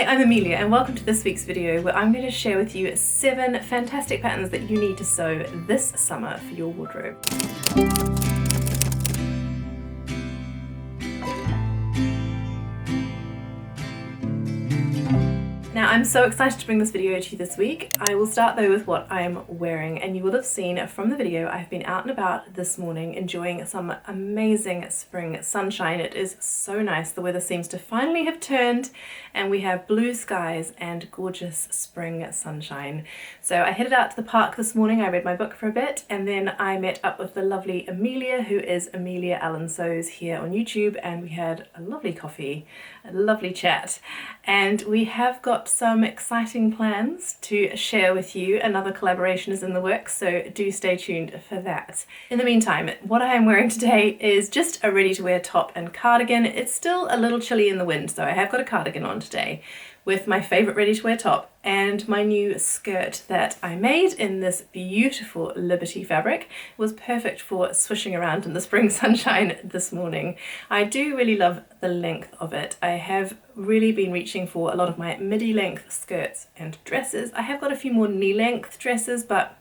Hi, I'm Amelia and welcome to this week's video where I'm going to share with you 7 fantastic patterns that you need to sew this summer for your wardrobe. Now I'm so excited to bring this video to you this week. I will start though with what I'm wearing, and you will have seen from the video I've been out and about this morning enjoying some amazing spring sunshine. It is so nice. The weather seems to finally have turned and we have blue skies and gorgeous spring sunshine. So I headed out to the park this morning, I read my book for a bit, and then I met up with the lovely Amelia, who is Amelia Allen Sews here on YouTube, and we had a lovely coffee, a lovely chat, and we have got some exciting plans to share with you. Another collaboration is in the works, so do stay tuned for that. In the meantime, what I am wearing today is just a ready-to-wear top and cardigan. It's still a little chilly in the wind, so I have got a cardigan on today with my favourite ready-to-wear top and my new skirt that I made in this beautiful Liberty fabric. It was perfect for swishing around in the spring sunshine this morning. I do really love the length of it. I have really been reaching for a lot of my midi length skirts and dresses. I have got a few more knee length dresses, but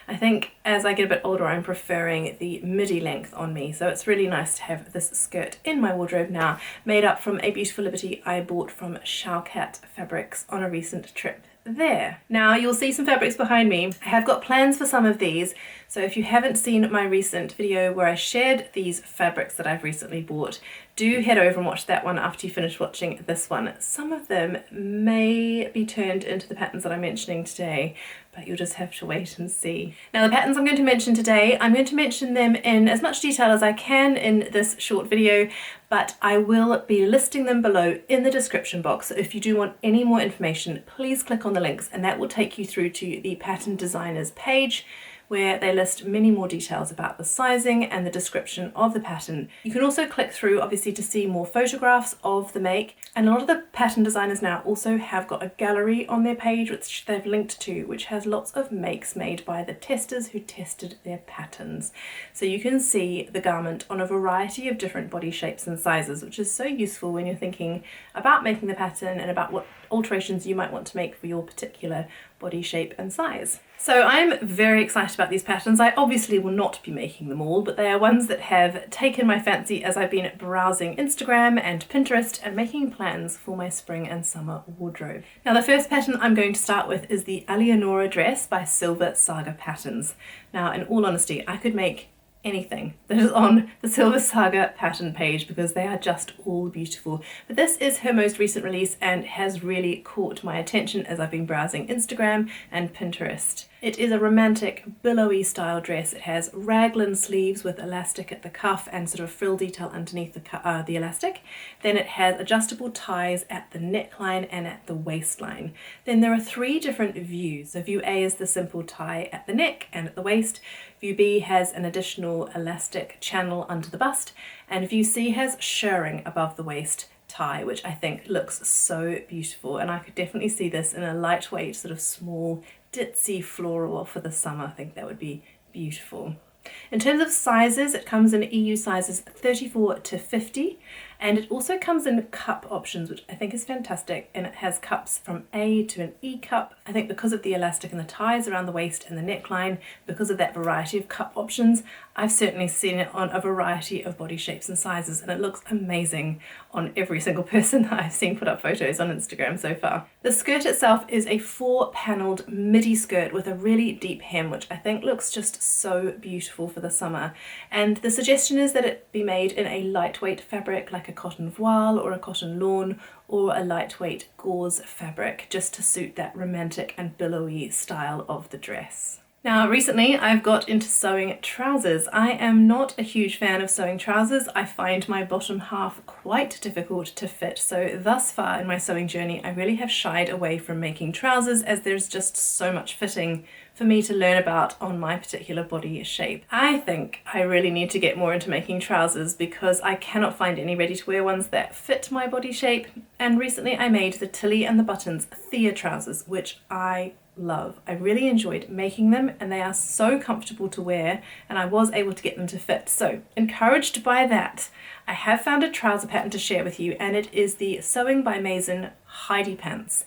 I think as I get a bit older I'm preferring the midi length on me, so it's really nice to have this skirt in my wardrobe now, made up from a beautiful Liberty I bought from Showcat Fabrics on a recent trip there. Now you'll see some fabrics behind me. I have got plans for some of these, so if you haven't seen my recent video where I shared these fabrics that I've recently bought, do head over and watch that one after you finish watching this one. Some of them may be turned into the patterns that I'm mentioning today, but you'll just have to wait and see. Now the patterns I'm going to mention today, I'm going to mention them in as much detail as I can in this short video, but I will be listing them below in the description box. So if you do want any more information, please click on the links and that will take you through to the pattern designers page, where they list many more details about the sizing and the description of the pattern. You can also click through obviously to see more photographs of the make, and a lot of the pattern designers now also have got a gallery on their page which they've linked to, which has lots of makes made by the testers who tested their patterns. So you can see the garment on a variety of different body shapes and sizes, which is so useful when you're thinking about making the pattern and about what alterations you might want to make for your particular body shape and size. So I'm very excited about these patterns. I obviously will not be making them all, but they are ones that have taken my fancy as I've been browsing Instagram and Pinterest and making plans for my spring and summer wardrobe. Now the first pattern I'm going to start with is the Eleonora dress by Silver Saga Patterns. Now in all honesty, I could make anything that is on the Silver Saga pattern page because they are just all beautiful. But this is her most recent release and has really caught my attention as I've been browsing Instagram and Pinterest. It is a romantic billowy style dress. It has raglan sleeves with elastic at the cuff and sort of frill detail underneath the elastic. Then it has adjustable ties at the neckline and at the waistline. Then there are 3 different views. So view A is the simple tie at the neck and at the waist. View B has an additional elastic channel under the bust, and view C has shirring above the waist tie, which I think looks so beautiful, and I could definitely see this in a lightweight sort of small ditzy floral for the summer. I think that would be beautiful. In terms of sizes, it comes in EU sizes 34 to 50, and it also comes in cup options, which I think is fantastic, and it has cups from A to an E cup. I think because of the elastic and the ties around the waist and the neckline, because of that variety of cup options, I've certainly seen it on a variety of body shapes and sizes, and it looks amazing on every single person that I've seen put up photos on Instagram so far. The skirt itself is a 4-panelled midi skirt with a really deep hem, which I think looks just so beautiful for the summer. And the suggestion is that it be made in a lightweight fabric like a cotton voile or a cotton lawn or a lightweight gauze fabric, just to suit that romantic and billowy style of the dress. Now recently I've got into sewing trousers. I am not a huge fan of sewing trousers. I find my bottom half quite difficult to fit, so thus far in my sewing journey I really have shied away from making trousers as there's just so much fitting for me to learn about on my particular body shape. I think I really need to get more into making trousers because I cannot find any ready-to-wear ones that fit my body shape, and recently I made the Tilly and the Buttons Thea trousers, which I love. I really enjoyed making them and they are so comfortable to wear, and I was able to get them to fit. So encouraged by that, I have found a trouser pattern to share with you, and it is the Sewing by Maison Heidi pants.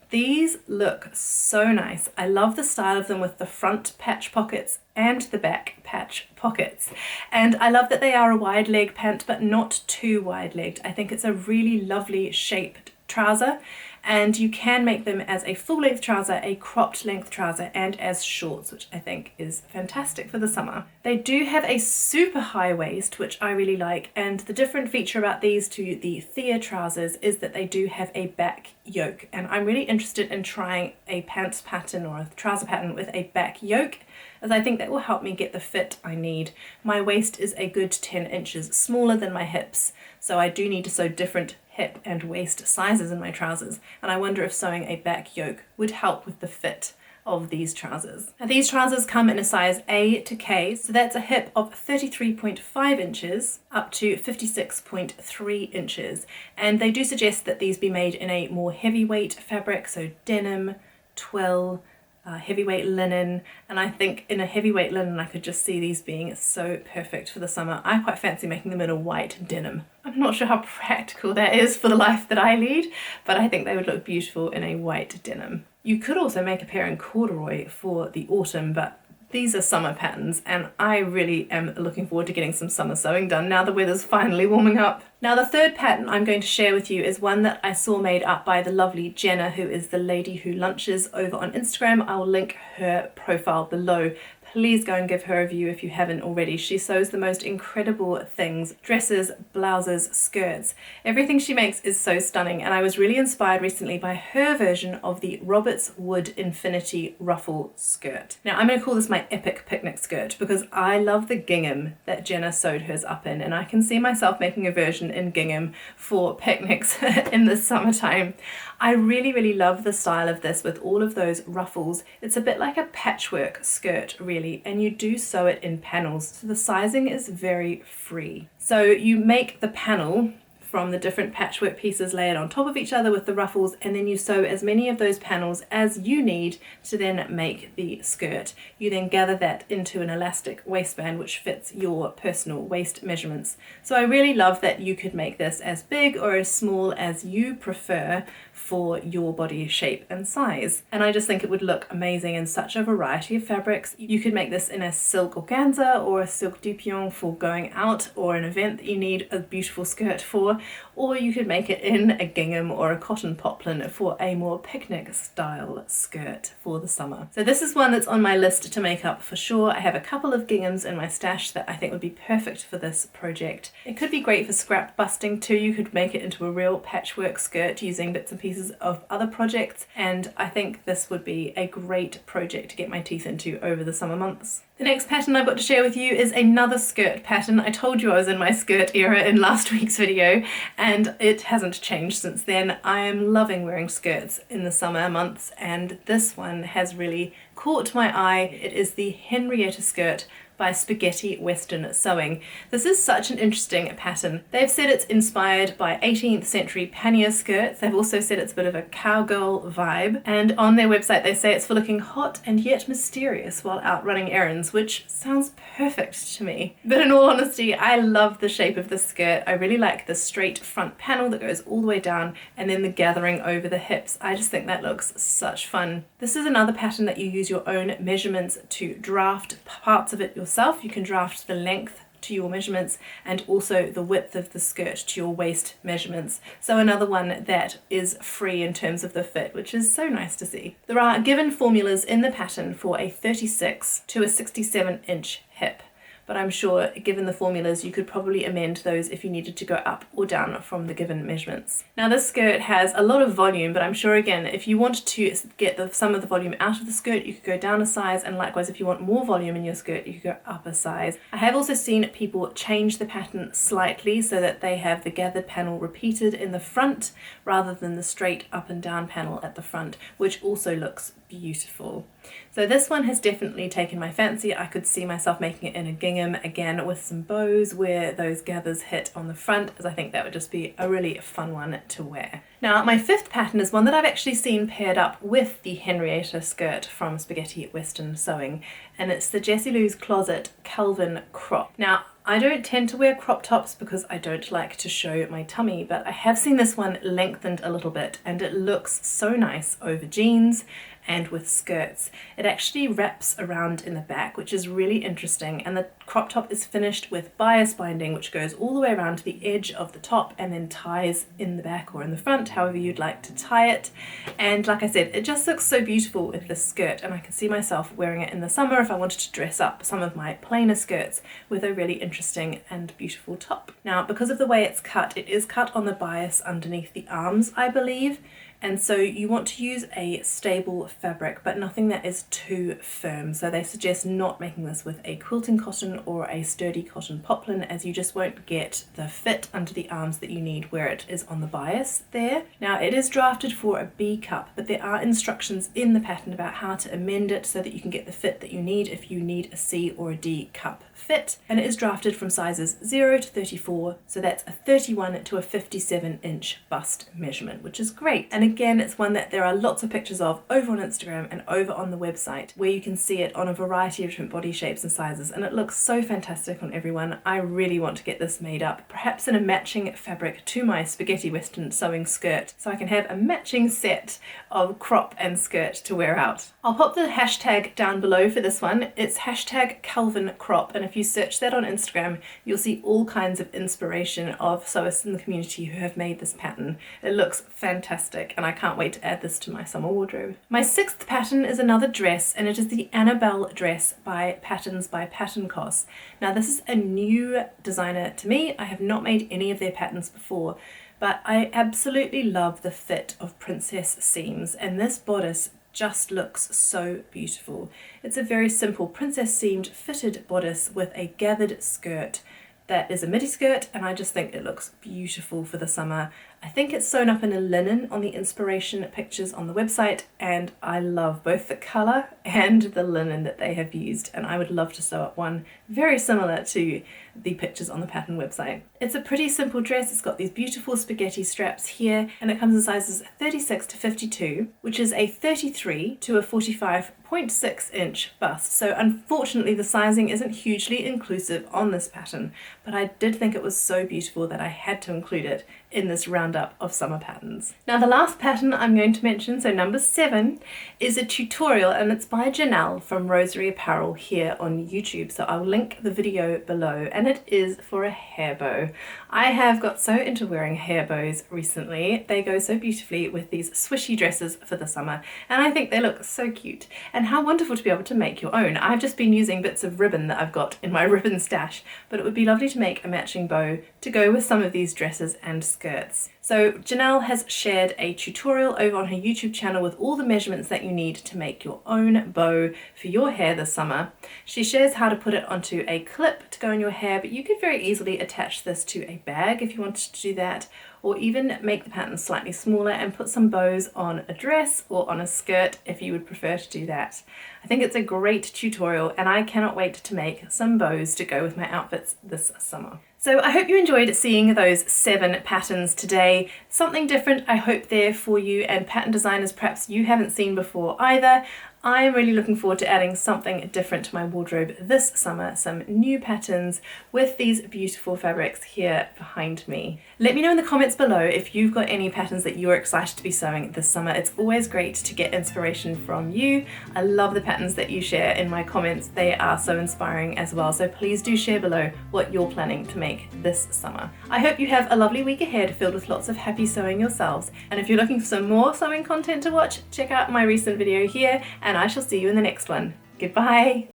These look so nice. I love the style of them with the front patch pockets and the back patch pockets. And I love that they are a wide leg pant, but not too wide legged. I think it's a really lovely shaped trouser, and you can make them as a full length trouser, a cropped length trouser, and as shorts, which I think is fantastic for the summer. They do have a super high waist, which I really like, and the different feature about these to the Thea trousers is that they do have a back yoke, and I'm really interested in trying a pants pattern or a trouser pattern with a back yoke, as I think that will help me get the fit I need. My waist is a good 10 inches smaller than my hips, so I do need to sew different hip and waist sizes in my trousers, and I wonder if sewing a back yoke would help with the fit of these trousers. Now these trousers come in a size A to K, so that's a hip of 33.5 inches up to 56.3 inches, and they do suggest that these be made in a more heavyweight fabric, so denim, twill, heavyweight linen, and I think in a heavyweight linen I could just see these being so perfect for the summer. I quite fancy making them in a white denim. I'm not sure how practical that is for the life that I lead, but I think they would look beautiful in a white denim. You could also make a pair in corduroy for the autumn, but these are summer patterns, and I really am looking forward to getting some summer sewing done now the weather's finally warming up. Now the third pattern I'm going to share with you is one that I saw made up by the lovely Jenna, who is the lady who lunches over on Instagram. I will link her profile below. Please go and give her a view if you haven't already. She sews the most incredible things: dresses, blouses, skirts. Everything she makes is so stunning, and I was really inspired recently by her version of the Roberts Wood Infinity ruffle skirt. Now I'm going to call this my epic picnic skirt because I love the gingham that Jenna sewed hers up in, and I can see myself making a version in gingham for picnics in the summertime. I really love the style of this with all of those ruffles. It's a bit like a patchwork skirt really, and you do sew it in panels, so the sizing is very free. So you make the panel from the different patchwork pieces layered on top of each other with the ruffles, and then you sew as many of those panels as you need to then make the skirt. You then gather that into an elastic waistband which fits your personal waist measurements. So I really love that you could make this as big or as small as you prefer for your body shape and size. And I just think it would look amazing in such a variety of fabrics. You could make this in a silk organza or a silk dupion for going out or an event that you need a beautiful skirt for, or you could make it in a gingham or a cotton poplin for a more picnic style skirt for the summer. So this is one that's on my list to make up for sure. I have a couple of ginghams in my stash that I think would be perfect for this project. It could be great for scrap busting too. You could make it into a real patchwork skirt using bits and pieces of other projects, and I think this would be a great project to get my teeth into over the summer months. The next pattern I've got to share with you is another skirt pattern. I told you I was in my skirt era in last week's video, and it hasn't changed since then. I am loving wearing skirts in the summer months, and this one has really caught my eye. It is the Henrietta skirt by Spaghetti Western Sewing. This is such an interesting pattern. They've said it's inspired by 18th century pannier skirts. They've also said it's a bit of a cowgirl vibe, and on their website they say it's for looking hot and yet mysterious while out running errands, which sounds perfect to me. But in all honesty, I love the shape of this skirt. I really like the straight front panel that goes all the way down and then the gathering over the hips. I just think that looks such fun. This is another pattern that you use your own measurements to draft parts of it yourself. You can draft the length to your measurements and also the width of the skirt to your waist measurements. So another one that is free in terms of the fit, which is so nice to see. There are given formulas in the pattern for a 36 to a 67 inch hip, but I'm sure given the formulas you could probably amend those if you needed to go up or down from the given measurements. Now this skirt has a lot of volume, but I'm sure again if you wanted to get some of the volume out of the skirt you could go down a size, and likewise if you want more volume in your skirt you could go up a size. I have also seen people change the pattern slightly so that they have the gathered panel repeated in the front rather than the straight up and down panel at the front, which also looks beautiful. So this one has definitely taken my fancy. I could see myself making it in a gingham again with some bows where those gathers hit on the front, as I think that would just be a really fun one to wear. Now my fifth pattern is one that I've actually seen paired up with the Henrietta skirt from Spaghetti Western Sewing, and it's the Jessie Lou's Closet Kelvin crop. Now I don't tend to wear crop tops because I don't like to show my tummy, but I have seen this one lengthened a little bit and it looks so nice over jeans and with skirts. It actually wraps around in the back, which is really interesting, and the crop top is finished with bias binding, which goes all the way around to the edge of the top and then ties in the back or in the front, however you'd like to tie it. And like I said, it just looks so beautiful with this skirt, and I can see myself wearing it in the summer if I wanted to dress up some of my plainer skirts with a really interesting and beautiful top. Now, because of the way it's cut, it is cut on the bias underneath the arms, I believe, and so you want to use a stable fabric, but nothing that is too firm. So they suggest not making this with a quilting cotton or a sturdy cotton poplin, as you just won't get the fit under the arms that you need where it is on the bias there. Now it is drafted for a B cup, but there are instructions in the pattern about how to amend it so that you can get the fit that you need if you need a C or a D cup fit. And it is drafted from sizes 0 to 34, so that's a 31 to a 57 inch bust measurement, which is great. And again, it's one that there are lots of pictures of over on Instagram and over on the website, where you can see it on a variety of different body shapes and sizes, and it looks so fantastic on everyone. I really want to get this made up, perhaps in a matching fabric to my Spaghetti Western Sewing skirt, so I can have a matching set of crop and skirt to wear out. I'll pop the hashtag down below for this one. It's hashtag Kelvin crop, and if you search that on Instagram, you'll see all kinds of inspiration of sewists in the community who have made this pattern. It looks fantastic, and I can't wait to add this to my summer wardrobe. My sixth pattern is another dress, and it is the Annabelle dress by Patterns by Pattern Cos. Now this is a new designer to me. I have not made any of their patterns before, but I absolutely love the fit of princess seams, and this bodice just looks so beautiful. It's a very simple princess seamed fitted bodice with a gathered skirt that is a midi skirt, and I just think it looks beautiful for the summer. I think it's sewn up in a linen on the inspiration pictures on the website, and I love both the colour and the linen that they have used, and I would love to sew up one very similar to the pictures on the pattern website. It's a pretty simple dress. It's got these beautiful spaghetti straps here, and it comes in sizes 36 to 52, which is a 33 to a 45.6 inch bust. So unfortunately the sizing isn't hugely inclusive on this pattern, but I did think it was so beautiful that I had to include it in this roundup of summer patterns. Now the last pattern I'm going to mention, so number 7, is a tutorial, and it's by Janelle from Rosary Apparel here on YouTube, so I'll link the video below, and it is for a hair bow. I have got so into wearing hair bows recently. They go so beautifully with these swishy dresses for the summer, and I think they look so cute, and how wonderful to be able to make your own. I've just been using bits of ribbon that I've got in my ribbon stash, but it would be lovely to make a matching bow to go with some of these dresses and skirts. So Janelle has shared a tutorial over on her YouTube channel with all the measurements that you need to make your own bow for your hair this summer. She shares how to put it onto a clip to go in your hair, but you could very easily attach this to a bag if you wanted to do that, or even make the pattern slightly smaller and put some bows on a dress or on a skirt if you would prefer to do that. I think it's a great tutorial, and I cannot wait to make some bows to go with my outfits this summer. So I hope you enjoyed seeing those 7 patterns today. Something different, I hope, there for you, and pattern designers perhaps you haven't seen before either. I am really looking forward to adding something different to my wardrobe this summer, some new patterns with these beautiful fabrics here behind me. Let me know in the comments below if you've got any patterns that you're excited to be sewing this summer. It's always great to get inspiration from you. I love the patterns that you share in my comments. They are so inspiring as well, so please do share below what you're planning to make this summer. I hope you have a lovely week ahead filled with lots of happy sewing yourselves, and if you're looking for some more sewing content to watch, check out my recent video here, and I shall see you in the next one. Goodbye!